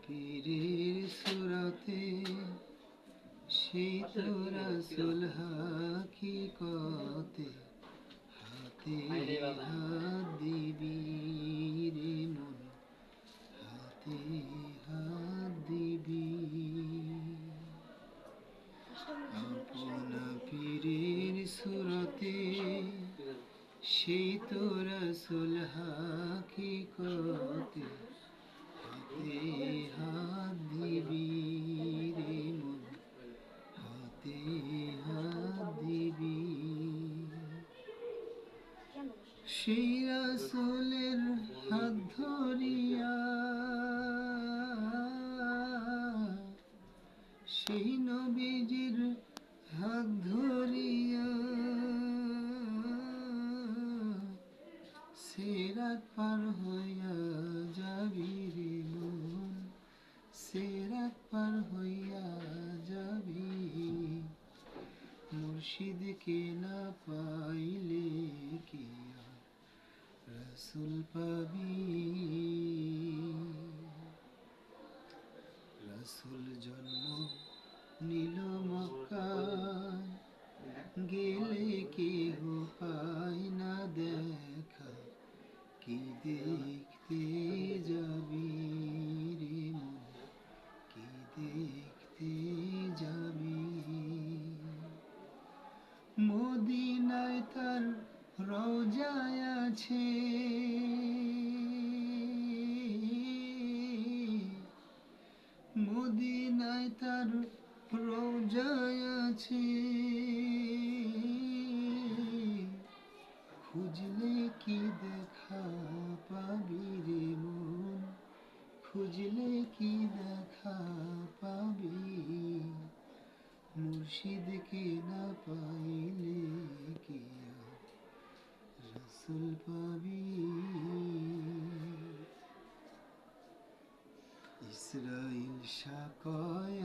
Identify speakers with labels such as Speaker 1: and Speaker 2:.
Speaker 1: পীরের সুরতে সেই তো রাসূল হাকিকতে হাতে হাত দিবি রে মন, হাতে হাত দিবি। আপনা পীরের সুরতে সেই তো রাসূল হাকিকতে হাতে হাত দিবি রে মন, হাতে হাত দিবি। সেই রাসূলের হাত ধরিয়া, সেই নবীজির হাত ধরিয়া সিরাত পার হইয়া যাবি রে মন, সিরাত পার হইয়া যাবি। মুর্শিদকে না পাইলে কি আর রাসূল পাবি। রাসূল জন্ম নিল মক্কায়, গেলে কেহ পায় না দেখা। কি দেখতে যাবি রে মন, কি দেখতে যাবি। মদিনায় তার রওজায় আছে, মদিনায় তার রওজায় আছে। খুঁজলে কি দেখা পাবি রে মন, খুঁজলে কি দেখা পাবি। মুর্শিদকে না পাইলে কি আর রাসূল পাবি। ইসরাইল শাহ কয়